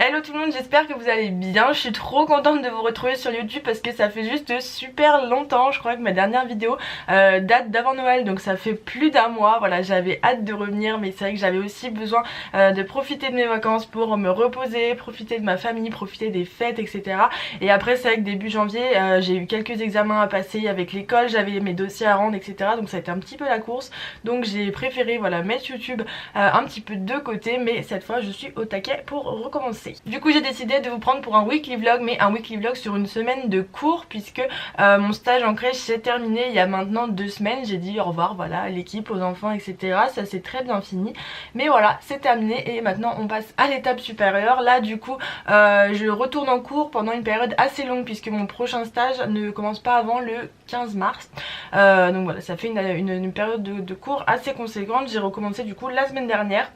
Hello tout le monde, j'espère que vous allez bien. Je suis trop contente de vous retrouver sur YouTube parce que ça fait juste super longtemps. Je crois que ma dernière vidéo date d'avant Noël, donc ça fait plus d'un mois. Voilà, j'avais hâte de revenir, mais c'est vrai que j'avais aussi besoin de profiter de mes vacances pour me reposer, profiter de ma famille, profiter des fêtes, etc. Et après c'est vrai que début janvier j'ai eu quelques examens à passer avec l'école, j'avais mes dossiers à rendre, etc. Donc ça a été un petit peu la course, donc j'ai préféré voilà mettre YouTube un petit peu de côté, mais cette fois je suis au taquet pour recommencer. Du coup j'ai décidé de vous prendre pour un weekly vlog, mais un weekly vlog sur une semaine de cours, puisque mon stage en crèche s'est terminé il y a maintenant 2 semaines. J'ai dit au revoir voilà à l'équipe, aux enfants, etc. Ça s'est très bien fini, mais voilà c'est terminé et maintenant on passe à l'étape supérieure. Là du coup je retourne en cours pendant une période assez longue, puisque mon prochain stage ne commence pas avant le 15 mars. Donc voilà, ça fait une période de cours assez conséquente. J'ai recommencé du coup la semaine dernière,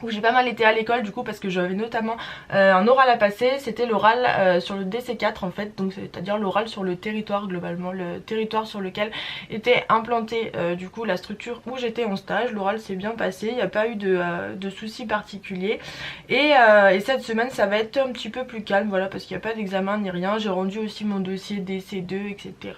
où j'ai pas mal été à l'école du coup, parce que j'avais notamment un oral à passer. C'était l'oral sur le DC4 en fait, donc c'est à dire l'oral sur le territoire globalement, le territoire sur lequel était implantée du coup la structure où j'étais en stage. L'oral s'est bien passé, il n'y a pas eu de soucis particuliers, et cette semaine ça va être un petit peu plus calme, voilà, parce qu'il n'y a pas d'examen ni rien. J'ai rendu aussi mon dossier DC2, etc.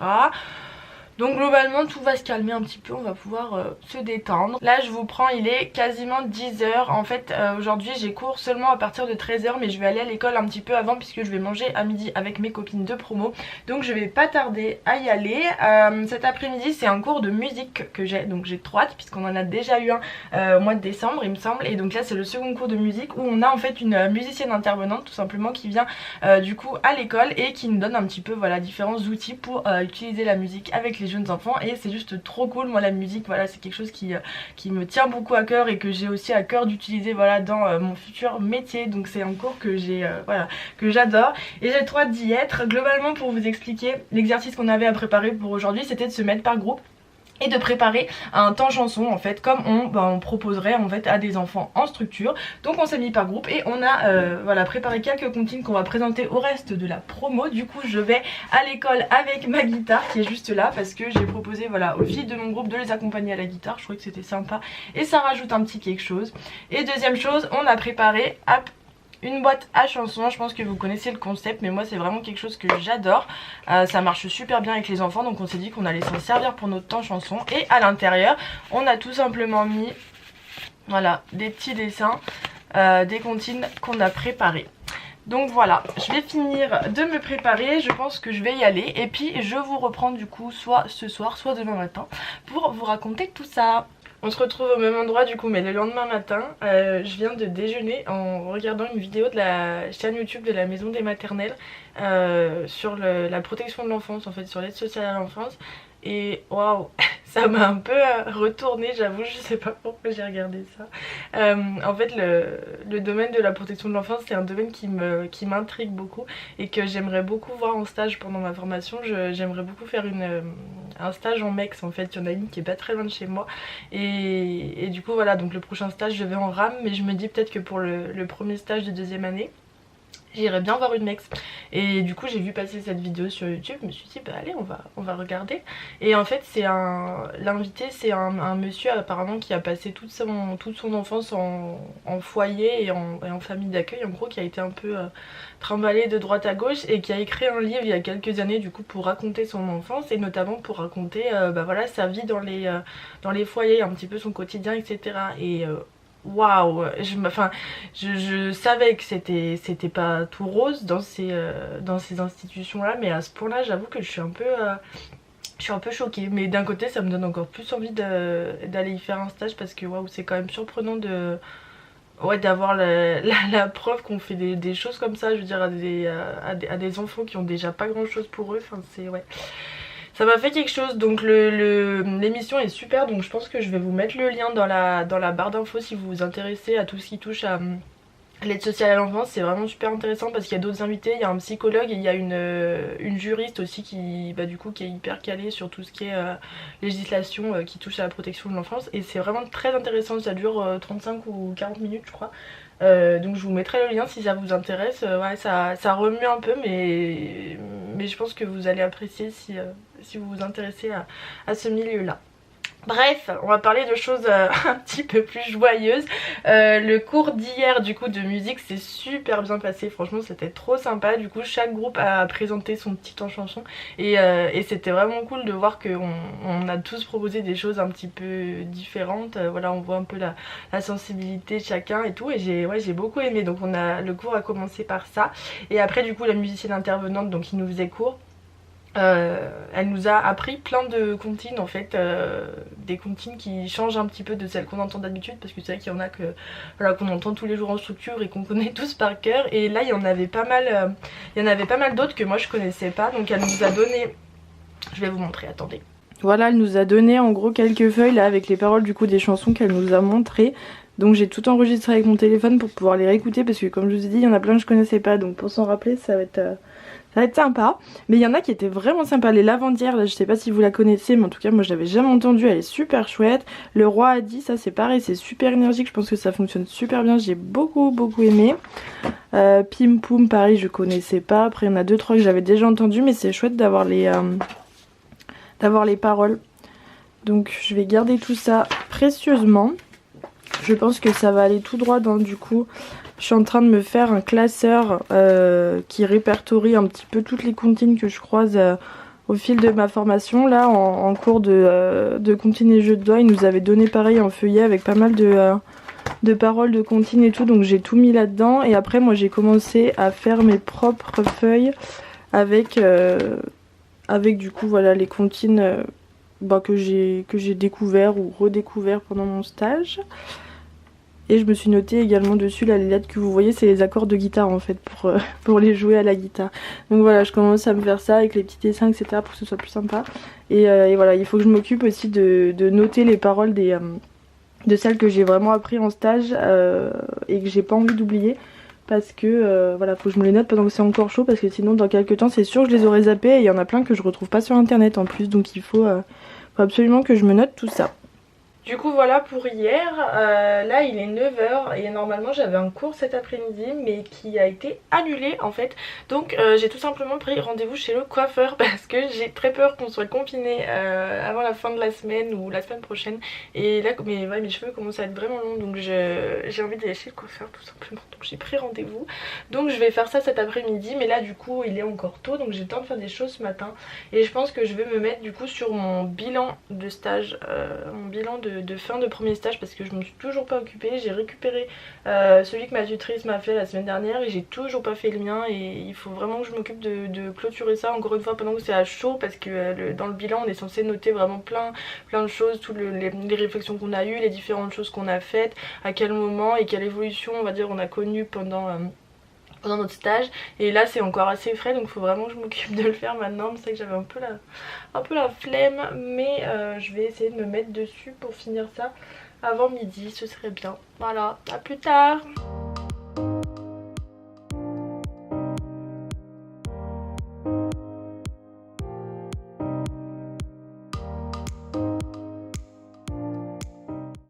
Donc globalement tout va se calmer un petit peu, on va pouvoir se détendre. Là je vous prends, il est quasiment 10h. En fait aujourd'hui j'ai cours seulement à partir de 13h, mais je vais aller à l'école un petit peu avant puisque je vais manger à midi avec mes copines de promo. Donc je vais pas tarder à y aller. Cet après-midi c'est un cours de musique que j'ai, donc j'ai trop hâte puisqu'on en a déjà eu un au mois de décembre il me semble. Et donc là c'est le second cours de musique où on a en fait une musicienne intervenante tout simplement qui vient du coup à l'école et qui nous donne un petit peu voilà différents outils pour utiliser la musique avec les jeunes enfants, et c'est juste trop cool. Moi la musique voilà c'est quelque chose qui me tient beaucoup à cœur et que j'ai aussi à cœur d'utiliser voilà dans mon futur métier. Donc c'est un cours que j'ai voilà que j'adore et j'ai trop hâte d'y être. Globalement pour vous expliquer, l'exercice qu'on avait à préparer pour aujourd'hui c'était de se mettre par groupe et de préparer un temps chanson en fait, comme on proposerait en fait à des enfants en structure. Donc on s'est mis par groupe et on a voilà préparé quelques comptines qu'on va présenter au reste de la promo. Du coup je vais à l'école avec ma guitare qui est juste là, parce que j'ai proposé voilà aux filles de mon groupe de les accompagner à la guitare. Je trouvais que c'était sympa et ça rajoute un petit quelque chose. Et deuxième chose, on a préparé une boîte à chansons. Je pense que vous connaissez le concept, mais moi c'est vraiment quelque chose que j'adore. Ça marche super bien avec les enfants, donc on s'est dit qu'on allait s'en servir pour notre temps chanson. Et à l'intérieur on a tout simplement mis voilà des petits dessins, des comptines qu'on a préparées. Donc voilà, je vais finir de me préparer, je pense que je vais y aller, et puis je vous reprends du coup soit ce soir soit demain matin pour vous raconter tout ça. On se retrouve au même endroit du coup, mais le lendemain matin, je viens de déjeuner en regardant une vidéo de la chaîne YouTube de la maison des maternelles sur la protection de l'enfance, en fait sur l'aide sociale à l'enfance. Et waouh, ça m'a un peu retourné, j'avoue, je sais pas pourquoi j'ai regardé ça. En fait le domaine de la protection de l'enfance c'est un domaine qui m'intrigue beaucoup et que j'aimerais beaucoup voir en stage pendant ma formation. J'aimerais beaucoup faire un stage en MEX en fait, il y en a une qui est pas très loin de chez moi, et du coup voilà, donc le prochain stage je vais en RAM, mais je me dis peut-être que pour le premier stage de deuxième année j'irais bien voir une MEX. Et du coup j'ai vu passer cette vidéo sur YouTube, je me suis dit bah allez on va regarder. Et en fait c'est l'invité c'est un monsieur apparemment qui a passé toute son enfance en foyer et en famille d'accueil en gros, qui a été un peu trimballé de droite à gauche et qui a écrit un livre il y a quelques années du coup pour raconter son enfance, et notamment pour raconter bah voilà sa vie dans les foyers, un petit peu son quotidien, etc. Et waouh, je savais que c'était pas tout rose dans ces institutions là, mais à ce point là j'avoue que je suis un peu choquée. Mais d'un côté ça me donne encore plus envie d'aller y faire un stage, parce que waouh c'est quand même surprenant d'avoir la preuve qu'on fait des choses comme ça, je veux dire à des enfants qui ont déjà pas grand chose pour eux. Enfin c'est ouais, ça m'a fait quelque chose. Donc l'émission est super, donc je pense que je vais vous mettre le lien dans la barre d'infos si vous vous intéressez à tout ce qui touche à l'aide sociale à l'enfance. C'est vraiment super intéressant parce qu'il y a d'autres invités, il y a un psychologue et il y a une juriste aussi qui du coup qui est hyper calée sur tout ce qui est législation qui touche à la protection de l'enfance, et c'est vraiment très intéressant. Ça dure 35 ou 40 minutes je crois. Donc je vous mettrai le lien si ça vous intéresse. Ouais, ça remue un peu, mais je pense que vous allez apprécier si vous vous intéressez à ce milieu là. Bref, on va parler de choses un petit peu plus joyeuses. Le cours d'hier du coup de musique s'est super bien passé, franchement c'était trop sympa. Du coup chaque groupe a présenté son petit en chanson et c'était vraiment cool de voir qu'on a tous proposé des choses un petit peu différentes. Voilà, on voit un peu la sensibilité de chacun et tout, et j'ai beaucoup aimé. Donc le cours a commencé par ça, et après du coup la musicienne intervenante donc qui nous faisait cours, elle nous a appris plein de comptines en fait, des comptines qui changent un petit peu de celles qu'on entend d'habitude, parce que c'est vrai qu'il y en a que voilà, qu'on entend tous les jours en structure et qu'on connaît tous par cœur, et là il y en avait pas mal, d'autres que moi je connaissais pas. Donc elle nous a donné, je vais vous montrer, attendez. Voilà, elle nous a donné en gros quelques feuilles là avec les paroles du coup des chansons qu'elle nous a montrées. Donc j'ai tout enregistré avec mon téléphone pour pouvoir les réécouter, parce que comme je vous ai dit il y en a plein que je connaissais pas, donc pour s'en rappeler ça va être sympa. Mais il y en a qui étaient vraiment sympas. Les Lavandières, là je sais pas si vous la connaissez, mais en tout cas moi je l'avais jamais entendue, elle est super chouette. Le Roi a dit, ça c'est pareil, c'est super énergique, je pense que ça fonctionne super bien, j'ai beaucoup aimé. Pim Poum pareil, je connaissais pas. Après il y en a 2-3 que j'avais déjà entendu, mais c'est chouette d'avoir les paroles. Donc je vais garder tout ça précieusement. Je pense que ça va aller tout droit dans, du coup, je suis en train de me faire un classeur qui répertorie un petit peu toutes les comptines que je croise au fil de ma formation. Là, en cours de comptines et jeux de doigts, ils nous avaient donné pareil un feuillet avec pas mal de paroles de comptines et tout. Donc j'ai tout mis là-dedans. Et après, moi, j'ai commencé à faire mes propres feuilles avec du coup, voilà, les comptines que j'ai découvert ou redécouvert pendant mon stage. Et je me suis noté également dessus là, les lettres que vous voyez, c'est les accords de guitare en fait pour les jouer à la guitare. Donc voilà, je commence à me faire ça avec les petits dessins etc pour que ce soit plus sympa. Et voilà, il faut que je m'occupe aussi de noter les paroles de celles que j'ai vraiment appris en stage et que j'ai pas envie d'oublier. Parce que voilà, faut que je me les note pendant que c'est encore chaud, parce que sinon dans quelques temps c'est sûr que je les aurais zappés, et il y en a plein que je retrouve pas sur internet en plus, donc il faut absolument que je me note tout ça. Du coup voilà pour hier, là il est 9 h et normalement j'avais un cours cet après-midi mais qui a été annulé en fait. Donc j'ai tout simplement pris rendez-vous chez le coiffeur parce que j'ai très peur qu'on soit confiné avant la fin de la semaine ou la semaine prochaine. Et là mes cheveux commencent à être vraiment longs, donc j'ai envie d'aller chez le coiffeur tout simplement. Donc j'ai pris rendez-vous. Donc je vais faire ça cet après-midi, mais là du coup il est encore tôt, donc j'ai le temps de faire des choses ce matin. Et je pense que je vais me mettre du coup sur mon bilan de stage, mon bilan de fin de premier stage, parce que je me suis toujours pas occupée. J'ai récupéré celui que ma tutrice m'a fait la semaine dernière et j'ai toujours pas fait le mien, et il faut vraiment que je m'occupe de clôturer ça encore une fois pendant que c'est à chaud, parce que dans le bilan on est censé noter vraiment plein de choses, toutes les réflexions qu'on a eues, les différentes choses qu'on a faites, à quel moment et quelle évolution on va dire on a connue pendant notre stage. Et là c'est encore assez frais, donc il faut vraiment que je m'occupe de le faire maintenant. C'est vrai que j'avais un peu la flemme, mais je vais essayer de me mettre dessus pour finir ça avant midi, ce serait bien. Voilà, à plus tard.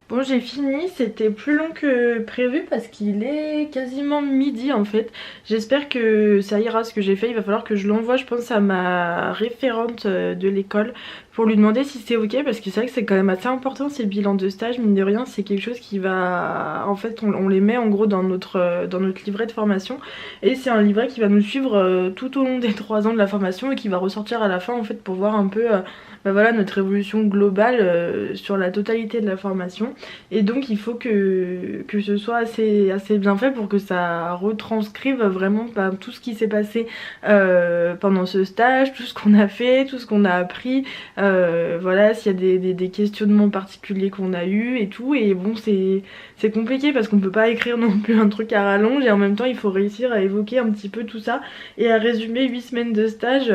Bon, j'ai fini, c'était plus long que prévu parce qu'il est quasiment midi en fait. J'espère que ça ira ce que j'ai fait. Il va falloir que je l'envoie, je pense, à ma référente de l'école pour lui demander si c'est ok, parce que c'est vrai que c'est quand même assez important ces bilans de stage, mine de rien. C'est quelque chose qui va... En fait on les met en gros dans notre livret de formation, et c'est un livret qui va nous suivre tout au long des 3 ans de la formation et qui va ressortir à la fin en fait pour voir un peu voilà, notre évolution globale sur la totalité de la formation. Et donc il faut que ce soit assez bien fait pour que ça retranscrive vraiment tout ce qui s'est passé pendant ce stage, tout ce qu'on a fait, tout ce qu'on a appris, voilà, s'il y a des questionnements particuliers qu'on a eu et tout. Et bon, c'est compliqué parce qu'on peut pas écrire non plus un truc à rallonge, et en même temps il faut réussir à évoquer un petit peu tout ça et à résumer 8 semaines de stage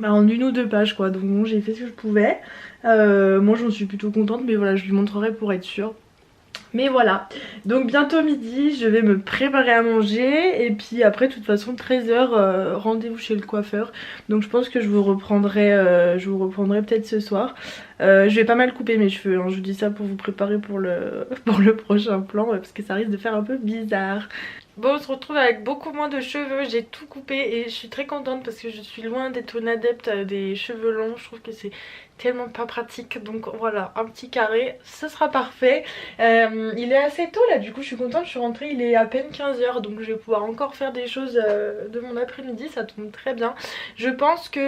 en 1 ou 2 pages quoi. Donc bon, j'ai fait ce que je pouvais. Moi j'en suis plutôt contente, mais voilà, je lui montrerai pour être sûre. Mais voilà, donc bientôt midi, je vais me préparer à manger, et puis après de toute façon 13 h rendez-vous chez le coiffeur. Donc je pense que je vous reprendrai peut-être ce soir. Je vais pas mal couper mes cheveux, hein. Je vous dis ça pour vous préparer pour le prochain plan, parce que ça risque de faire un peu bizarre. Bon, on se retrouve avec beaucoup moins de cheveux, j'ai tout coupé et je suis très contente parce que je suis loin d'être une adepte des cheveux longs. Je trouve que c'est tellement pas pratique, donc voilà, un petit carré, ce sera parfait. Il est assez tôt là, du coup je suis contente, je suis rentrée, il est à peine 15h, donc je vais pouvoir encore faire des choses de mon après-midi, ça tombe très bien. Je pense que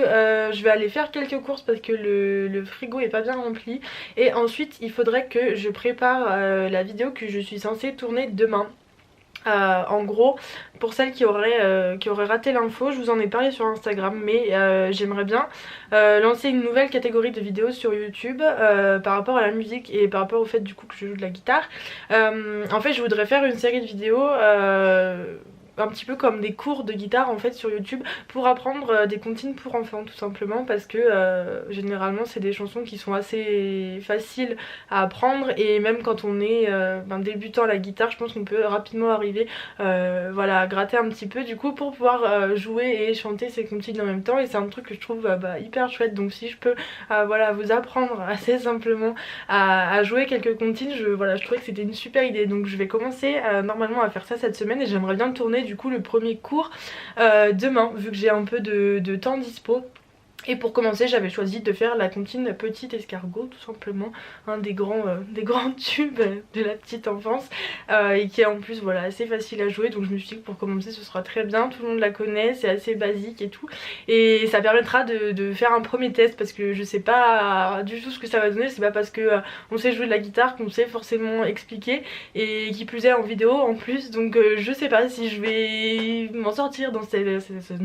je vais aller faire quelques courses parce que le frigo est pas bien rempli, et ensuite il faudrait que je prépare la vidéo que je suis censée tourner demain. En gros, pour celles qui auraient raté l'info, je vous en ai parlé sur Instagram, mais j'aimerais bien lancer une nouvelle catégorie de vidéos sur YouTube par rapport à la musique et par rapport au fait du coup que je joue de la guitare. En fait, je voudrais faire une série de vidéos un petit peu comme des cours de guitare en fait sur YouTube pour apprendre des comptines pour enfants tout simplement, parce que généralement c'est des chansons qui sont assez faciles à apprendre, et même quand on est débutant à la guitare, je pense qu'on peut rapidement arriver voilà, à gratter un petit peu du coup pour pouvoir jouer et chanter ces comptines en même temps, et c'est un truc que je trouve hyper chouette. Donc si je peux voilà, vous apprendre assez simplement à jouer quelques comptines, voilà, je trouvais que c'était une super idée, donc je vais commencer normalement à faire ça cette semaine, et j'aimerais bien tourner du coup le premier cours demain vu que j'ai un peu de temps dispo. Et pour commencer, j'avais choisi de faire la comptine Petit Escargot, tout simplement, un des grands tubes de la petite enfance, et qui est en plus voilà, assez facile à jouer. Donc je me suis dit que pour commencer ce sera très bien, tout le monde la connaît, c'est assez basique et tout, et ça permettra de faire un premier test, parce que je sais pas du tout ce que ça va donner. C'est pas parce que on sait jouer de la guitare qu'on sait forcément expliquer, et qui plus est en vidéo en plus, donc je sais pas si je vais m'en sortir dans ce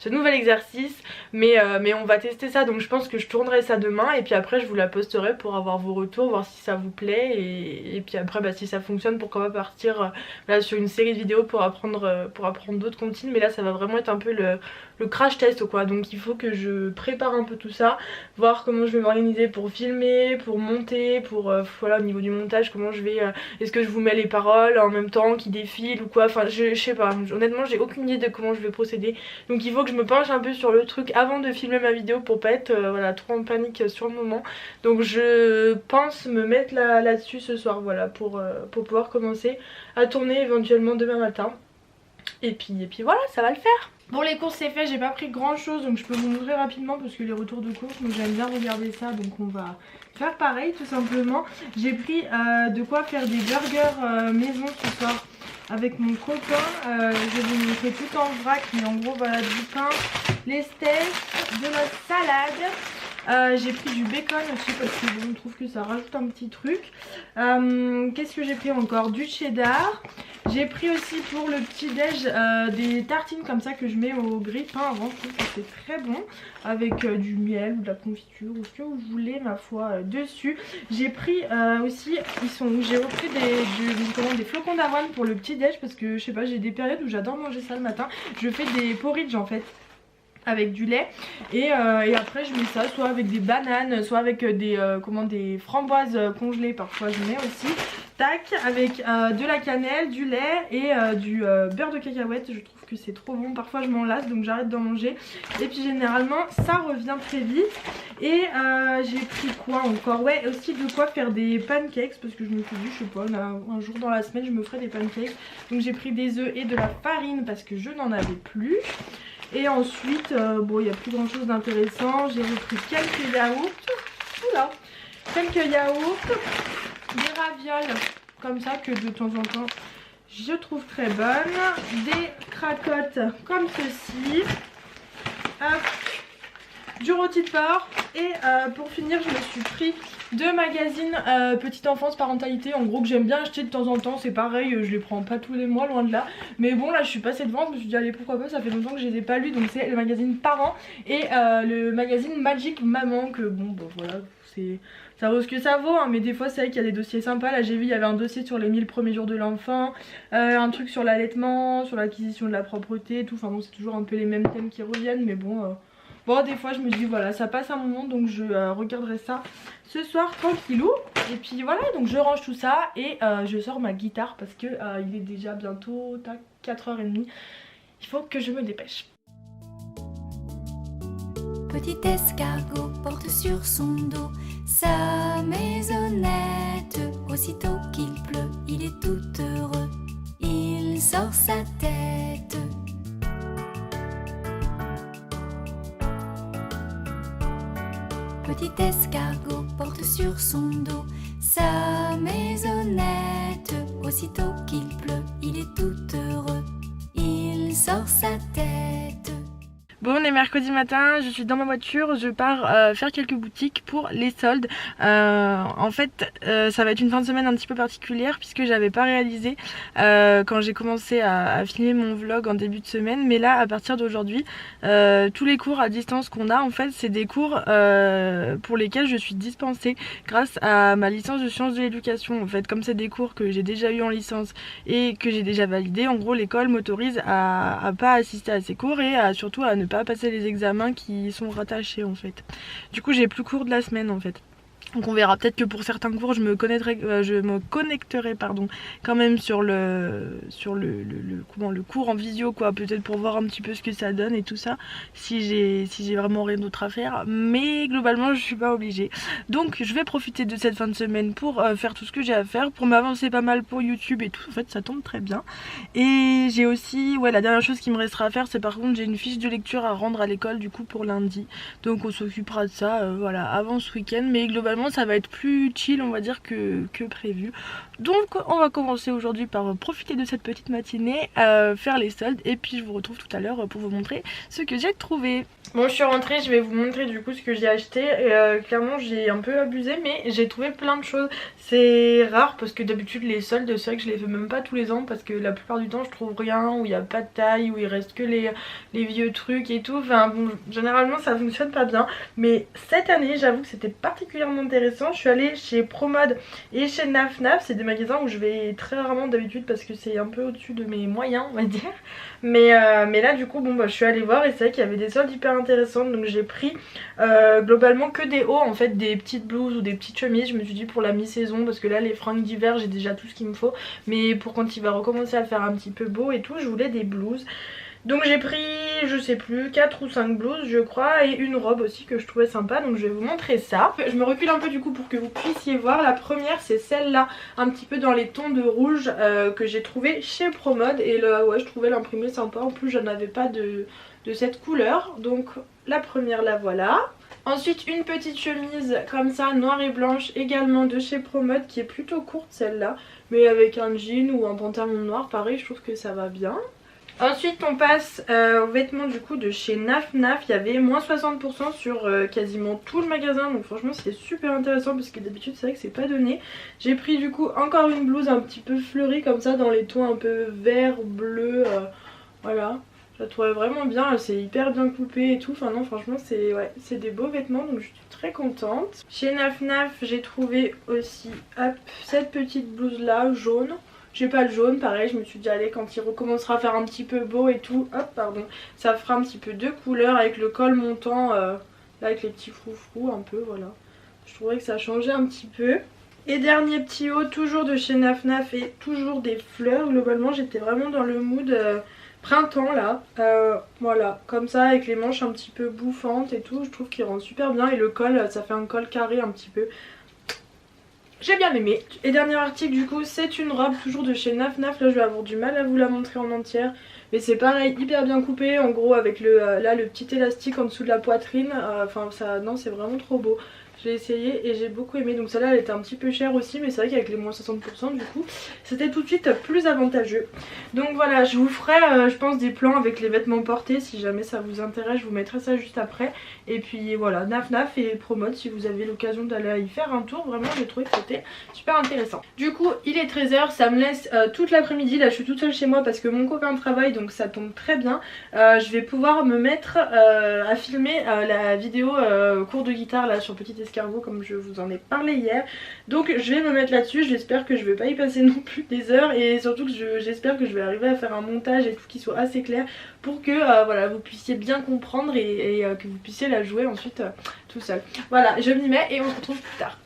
nouvel exercice. Mais on va tester ça, donc je pense que je tournerai ça demain, et puis après je vous la posterai pour avoir vos retours, voir si ça vous plaît, et puis après si ça fonctionne, pourquoi pas partir là, sur une série de vidéos pour apprendre d'autres comptines. Mais là ça va vraiment être un peu le crash test quoi, donc il faut que je prépare un peu tout ça, voir comment je vais m'organiser pour filmer, pour monter, pour voilà, au niveau du montage comment je vais, est-ce que je vous mets les paroles en même temps qui défilent ou quoi, enfin je sais pas, honnêtement j'ai aucune idée de comment je vais procéder, donc il faut que je me penche un peu sur le truc avant de filmer ma vidéo pour pas être voilà, trop en panique sur le moment. Donc je pense me mettre là-dessus ce soir, voilà, pour pouvoir commencer à tourner éventuellement demain matin, et puis voilà, ça va le faire. Bon, les courses c'est fait, j'ai pas pris grand chose, donc je peux vous montrer rapidement parce que les retours de courses, moi j'aime bien regarder ça, donc on va faire pareil tout simplement. J'ai pris de quoi faire des burgers maison ce soir avec mon copain. Je vais vous montrer tout en vrac, mais en gros voilà, du pain, les steaks, de la salade. J'ai pris du bacon aussi parce que bon, on trouve que ça rajoute un petit truc. Qu'est-ce que j'ai pris encore? Du cheddar. J'ai pris aussi pour le petit déj des tartines comme ça que je mets au grille-pain avant. Je trouve que c'est très bon, avec du miel ou de la confiture ou ce que vous voulez ma foi dessus. J'ai pris aussi, j'ai repris des flocons d'avoine pour le petit déj, parce que je sais pas, j'ai des périodes où j'adore manger ça le matin. Je fais des porridge en fait avec du lait, et après je mets ça soit avec des bananes, soit avec des framboises congelées, parfois je mets aussi, tac, avec de la cannelle, du lait et du beurre de cacahuète. Je trouve que c'est trop bon, parfois je m'en lasse donc j'arrête d'en manger, et puis généralement ça revient très vite. Et j'ai pris quoi encore? Ouais, aussi de quoi faire des pancakes, parce que je me suis dit, je sais pas, là, un jour dans la semaine je me ferai des pancakes. Donc j'ai pris des œufs et de la farine parce que je n'en avais plus. Et ensuite, bon, il n'y a plus grand chose d'intéressant. J'ai repris quelques yaourts. Oula, quelques yaourts, des ravioles comme ça que de temps en temps je trouve très bonnes, des cracottes comme ceci, hop, du rôti de porc, et pour finir je me suis pris deux magazines petite enfance parentalité, en gros, que j'aime bien acheter de temps en temps. C'est pareil, je les prends pas tous les mois, loin de là, mais bon là je suis passée devant, je me suis dit allez pourquoi pas, ça fait longtemps que je les ai pas lus. Donc c'est le magazine Parents et le magazine Magic Maman, que bon voilà, ça vaut ce que ça vaut hein, mais des fois c'est vrai qu'il y a des dossiers sympas. Là j'ai vu il y avait un dossier sur les 1000 premiers jours de l'enfant, un truc sur l'allaitement, sur l'acquisition de la propreté et tout. Enfin bon, c'est toujours un peu les mêmes thèmes qui reviennent, mais bon bon, des fois je me dis voilà, ça passe un moment, donc je regarderai ça ce soir tranquillou. Et puis voilà, donc je range tout ça et je sors ma guitare parce que il est déjà bientôt 4h30. Il faut que je me dépêche. Petit escargot porte sur son dos sa maisonnette. Aussitôt qu'il pleut, il est tout heureux. Il sort sa tête. Petit escargot porte sur son dos sa maisonnette. Aussitôt qu'il pleut, il est tout heureux, il sort sa tête. Bon, on est mercredi matin, je suis dans ma voiture, je pars faire quelques boutiques pour les soldes. En fait, ça va être une fin de semaine un petit peu particulière puisque j'avais pas réalisé quand j'ai commencé à filmer mon vlog en début de semaine. Mais là, à partir d'aujourd'hui, tous les cours à distance qu'on a, en fait, c'est des cours pour lesquels je suis dispensée grâce à ma licence de sciences de l'éducation. En fait, comme c'est des cours que j'ai déjà eu en licence et que j'ai déjà validé, en gros, l'école m'autorise à pas assister à ces cours et surtout à ne pas passer les examens qui sont rattachés en fait. Du coup j'ai plus cours de la semaine en fait. Donc on verra, peut-être que pour certains cours je me connecterai pardon, quand même sur le cours en visio quoi, peut-être pour voir un petit peu ce que ça donne et tout ça, si j'ai vraiment rien d'autre à faire, mais globalement je suis pas obligée. Donc je vais profiter de cette fin de semaine pour faire tout ce que j'ai à faire, pour m'avancer pas mal pour YouTube et tout, en fait ça tombe très bien. Et j'ai aussi, ouais, la dernière chose qui me restera à faire, c'est par contre j'ai une fiche de lecture à rendre à l'école du coup pour lundi, donc on s'occupera de ça voilà, avant ce week-end, mais globalement ça va être plus chill on va dire que prévu. Donc on va commencer aujourd'hui par profiter de cette petite matinée, faire les soldes et puis je vous retrouve tout à l'heure pour vous montrer ce que j'ai trouvé. Bon, je suis rentrée, je vais vous montrer du coup ce que j'ai acheté. Clairement j'ai un peu abusé mais j'ai trouvé plein de choses. C'est rare parce que d'habitude les soldes c'est vrai que je les fais même pas tous les ans parce que la plupart du temps je trouve rien, où il n'y a pas de taille, où il reste que les vieux trucs et tout. Enfin bon, généralement ça fonctionne pas bien. Mais cette année j'avoue que c'était particulièrement intéressant. Je suis allée chez Promode et chez Naf Naf. C'est des magasins où je vais très rarement d'habitude parce que c'est un peu au-dessus de mes moyens on va dire. Mais là du coup bon bah je suis allée voir et c'est vrai qu'il y avait des soldes hyper intéressantes. Donc j'ai pris globalement que des hauts en fait, des petites blouses ou des petites chemises. Je me suis dit pour la mi-saison parce que là les fringues d'hiver j'ai déjà tout ce qu'il me faut. Mais pour quand il va recommencer à faire un petit peu beau et tout, je voulais des blouses. Donc j'ai pris, je sais plus, 4 ou 5 blouses je crois et une robe aussi que je trouvais sympa, donc je vais vous montrer ça. Je me recule un peu du coup pour que vous puissiez voir. La première c'est celle-là, un petit peu dans les tons de rouge que j'ai trouvé chez Promode. Et là ouais, je trouvais l'imprimé sympa, en plus j'en avais pas de cette couleur. Donc la première la voilà. Ensuite une petite chemise comme ça, noire et blanche, également de chez Promode, qui est plutôt courte celle-là, mais avec un jean ou un pantalon noir, pareil je trouve que ça va bien. Ensuite on passe aux vêtements du coup de chez Naf Naf. Il y avait moins 60% sur quasiment tout le magasin, donc franchement c'est super intéressant parce que d'habitude c'est vrai que c'est pas donné. J'ai pris du coup encore une blouse un petit peu fleurie comme ça, dans les tons un peu vert, bleu, voilà. Je la trouvais vraiment bien, c'est hyper bien coupé et tout. Enfin non franchement c'est ouais, c'est des beaux vêtements, donc je suis très contente. Chez Naf Naf j'ai trouvé aussi hop, cette petite blouse là jaune. J'ai pas le jaune, pareil je me suis dit allez quand il recommencera à faire un petit peu beau et tout, hop pardon, ça fera un petit peu de couleur avec le col montant, là avec les petits froufrous un peu, voilà. Je trouvais que ça changeait un petit peu. Et dernier petit haut, toujours de chez Naf Naf et toujours des fleurs. Globalement j'étais vraiment dans le mood printemps là, voilà, comme ça avec les manches un petit peu bouffantes et tout, je trouve qu'il rend super bien. Et le col, ça fait un col carré un petit peu. J'ai bien aimé. Et dernier article du coup, c'est une robe toujours de chez Naf Naf. Là je vais avoir du mal à vous la montrer en entière, mais c'est pareil, hyper bien coupé. En gros avec là le petit élastique en dessous de la poitrine. Enfin ça, non c'est vraiment trop beau. J'ai essayé et j'ai beaucoup aimé. Donc celle-là elle était un petit peu chère aussi, mais c'est vrai qu'avec les moins 60% du coup c'était tout de suite plus avantageux. Donc voilà, je vous ferai je pense des plans avec les vêtements portés si jamais ça vous intéresse. Je vous mettrai ça juste après. Et puis voilà, Naf Naf et Promode si vous avez l'occasion d'aller y faire un tour. Vraiment j'ai trouvé que c'était super intéressant. Du coup il est 13 h, ça me laisse toute l'après-midi. Là je suis toute seule chez moi parce que mon copain travaille, donc ça tombe très bien. Je vais pouvoir me mettre à filmer la vidéo cours de guitare là sur Petit Escargot comme je vous en ai parlé hier. Donc je vais me mettre là-dessus, j'espère que je vais pas y passer non plus des heures. Et surtout que j'espère que je vais arriver à faire un montage et tout qui soit assez clair pour que voilà, vous puissiez bien comprendre et que vous puissiez la jouer ensuite tout seul. Voilà, je m'y mets et on se retrouve plus tard.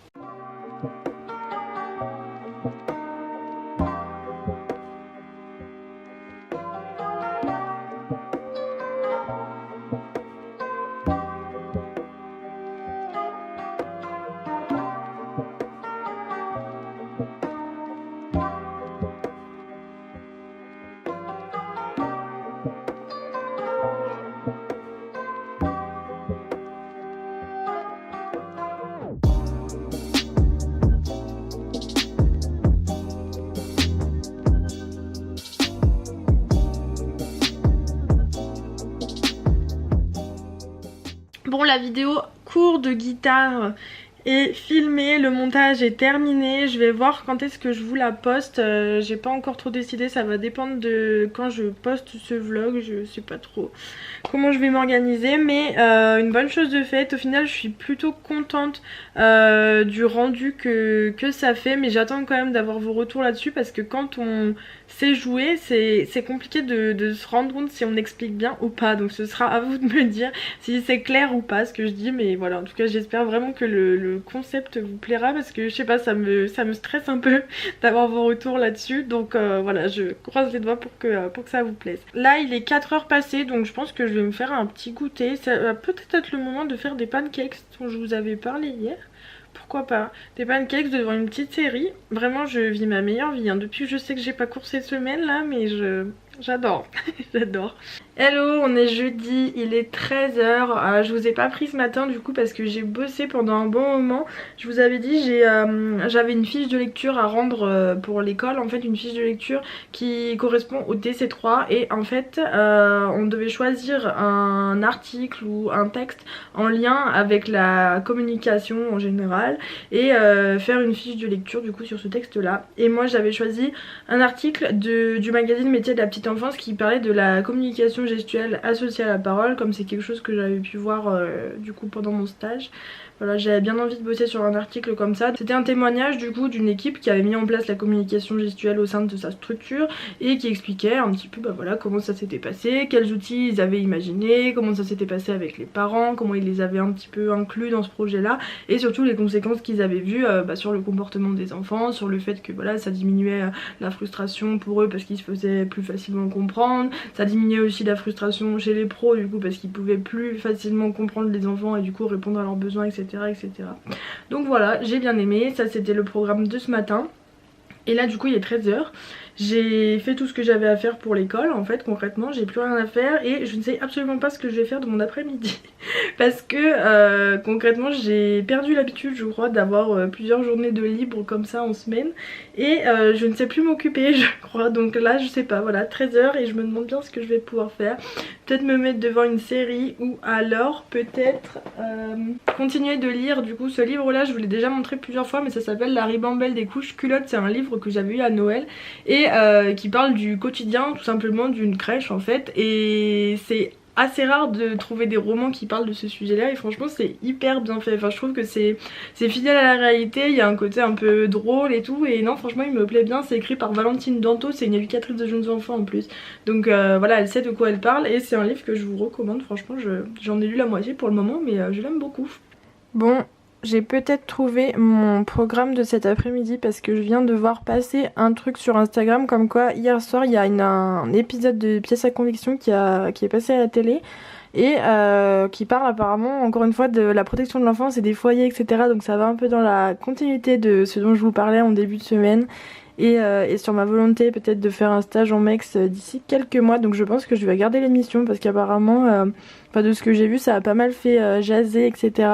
Bon, la vidéo cours de guitare est filmée, le montage est terminé. Je vais voir quand est-ce que je vous la poste. J'ai pas encore trop décidé, ça va dépendre de quand je poste ce vlog. Je sais pas trop comment je vais m'organiser, mais une bonne chose de faite. Au final, je suis plutôt contente du rendu que ça fait, mais j'attends quand même d'avoir vos retours là-dessus parce que quand on sait jouer, c'est compliqué de se rendre compte si on explique bien ou pas. Donc ce sera à vous de me dire si c'est clair ou pas ce que je dis, mais voilà, en tout cas j'espère vraiment que le concept vous plaira parce que je sais pas, ça me stresse un peu d'avoir vos retours là-dessus. Donc voilà, je croise les doigts pour que ça vous plaise. Là il est 4 heures passées, donc je pense que je vais me faire un petit goûter. Ça va peut-être être le moment de faire des pancakes dont je vous avais parlé hier. Pourquoi pas, des pancakes devant une petite série. Vraiment je vis ma meilleure vie hein. Depuis que je sais que j'ai pas cours cette semaine là, mais j'adore. J'adore. Hello, on est jeudi, il est 13 h. Je vous ai pas pris ce matin du coup parce que j'ai bossé pendant un bon moment. Je vous avais dit, j'avais une fiche de lecture à rendre pour l'école. En fait, une fiche de lecture qui correspond au TC3. Et en fait, on devait choisir un article ou un texte en lien avec la communication en général. Et faire une fiche de lecture du coup sur ce texte là. Et moi j'avais choisi un article du magazine Métiers de la petite enfance qui parlait de la communication gestuelle associée à la parole, comme c'est quelque chose que j'avais pu voir du coup pendant mon stage. Voilà, j'avais bien envie de bosser sur un article comme ça. C'était un témoignage du coup d'une équipe qui avait mis en place la communication gestuelle au sein de sa structure et qui expliquait un petit peu voilà, comment ça s'était passé, quels outils ils avaient imaginés, comment ça s'était passé avec les parents, comment ils les avaient un petit peu inclus dans ce projet là et surtout les conséquences qu'ils avaient vues sur le comportement des enfants, sur le fait que voilà, ça diminuait la frustration pour eux parce qu'ils se faisaient plus facilement comprendre, ça diminuait aussi la frustration chez les pros du coup parce qu'ils pouvaient plus facilement comprendre les enfants et du coup répondre à leurs besoins, etc. Donc voilà, j'ai bien aimé, ça c'était le programme de ce matin. Et là du coup il est 13 h. J'ai fait tout ce que j'avais à faire pour l'école en fait, concrètement j'ai plus rien à faire et je ne sais absolument pas ce que je vais faire de mon après-midi. Parce que concrètement j'ai perdu l'habitude je crois d'avoir plusieurs journées de libre comme ça en semaine. Et je ne sais plus m'occuper je crois, donc là je sais pas, voilà 13 h et je me demande bien ce que je vais pouvoir faire. Peut-être me mettre devant une série ou alors peut-être continuer de lire. Du coup ce livre là je vous l'ai déjà montré plusieurs fois mais ça s'appelle La ribambelle des couches culottes. C'est un livre que j'avais eu à Noël et qui parle du quotidien tout simplement d'une crèche en fait. Et c'est assez rare de trouver des romans qui parlent de ce sujet là et franchement c'est hyper bien fait. Enfin je trouve que c'est fidèle à la réalité, il y a un côté un peu drôle et tout et non franchement il me plaît bien. C'est écrit par Valentine Danto, c'est une éducatrice de jeunes enfants en plus, donc voilà elle sait de quoi elle parle et c'est un livre que je vous recommande. Franchement j'en ai lu la moitié pour le moment mais je l'aime beaucoup. Bon, j'ai peut-être trouvé mon programme de cet après-midi parce que je viens de voir passer un truc sur Instagram comme quoi hier soir il y a un épisode de Pièce à conviction qui est passé à la télé et qui parle apparemment encore une fois de la protection de l'enfance et des foyers etc. Donc ça va un peu dans la continuité de ce dont je vous parlais en début de semaine et sur ma volonté peut-être de faire un stage en MEX d'ici quelques mois. Donc je pense que je vais regarder l'émission parce qu'apparemment de ce que j'ai vu ça a pas mal fait jaser etc.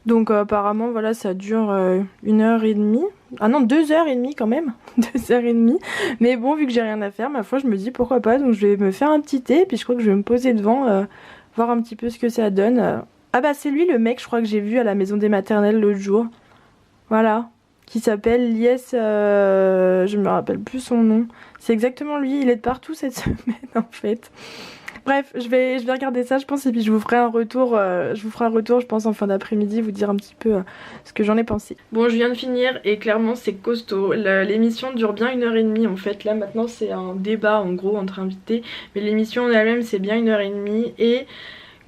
Donc apparemment voilà ça dure 1h30. Ah non 2h30 quand même. 2h30. Mais bon vu que j'ai rien à faire ma foi je me dis pourquoi pas. Donc je vais me faire un petit thé puis je crois que je vais me poser devant voir un petit peu ce que ça donne. Ah bah c'est lui le mec je crois que j'ai vu à la maison des maternelles l'autre jour. Voilà. Qui s'appelle Lies, je me rappelle plus son nom. C'est exactement lui, il est de partout cette semaine en fait. Bref, je vais regarder ça je pense et puis je vous ferai un retour, je pense en fin d'après-midi, vous dire un petit peu ce que j'en ai pensé. Bon je viens de finir et clairement c'est costaud, l'émission dure bien 1h30 en fait, là maintenant c'est un débat en gros entre invités, mais l'émission en elle-même c'est bien 1h30 et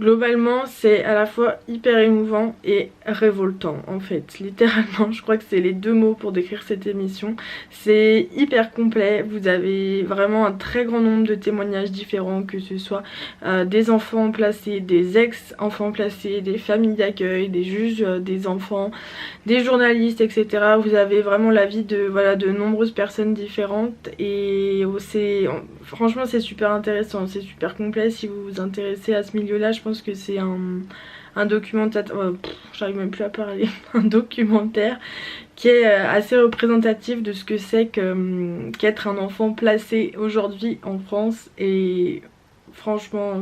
globalement c'est à la fois hyper émouvant et révoltant en fait, littéralement je crois que c'est les deux mots pour décrire cette émission. C'est hyper complet, vous avez vraiment un très grand nombre de témoignages différents, que ce soit des enfants placés, des ex-enfants placés, des familles d'accueil, des juges des enfants, des journalistes etc. Vous avez vraiment l'avis de nombreuses personnes différentes et franchement c'est super intéressant, c'est super complet. Si vous vous intéressez à ce milieu là je pense que c'est un documentaire, j'arrive même plus à parler, un documentaire qui est assez représentatif de ce que c'est qu'être un enfant placé aujourd'hui en France. Et franchement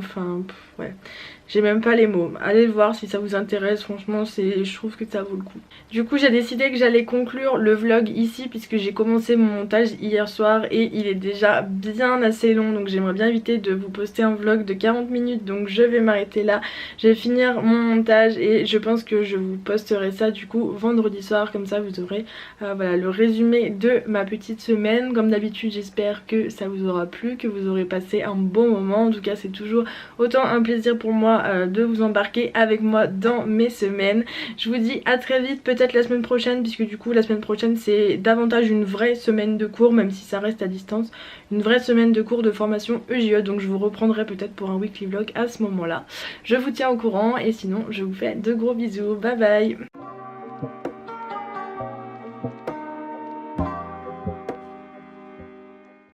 ouais J'ai même pas les mots. Allez le voir si ça vous intéresse, franchement je trouve que ça vaut le coup. Du coup j'ai décidé que j'allais conclure le vlog ici puisque j'ai commencé mon montage hier soir et il est déjà bien assez long, donc j'aimerais bien éviter de vous poster un vlog de 40 minutes, donc je vais m'arrêter là. Je vais finir mon montage et je pense que je vous posterai ça du coup vendredi soir, comme ça vous aurez voilà, le résumé de ma petite semaine. Comme d'habitude j'espère que ça vous aura plu, que vous aurez passé un bon moment. En tout cas c'est toujours autant un plaisir pour moi de vous embarquer avec moi dans mes semaines. Je vous dis à très vite, peut-être la semaine prochaine, puisque du coup la semaine prochaine c'est davantage une vraie semaine de cours, même si ça reste à distance, une vraie semaine de cours de formation EJE, donc je vous reprendrai peut-être pour un weekly vlog à ce moment là. Je vous tiens au courant et sinon je vous fais de gros bisous, bye bye.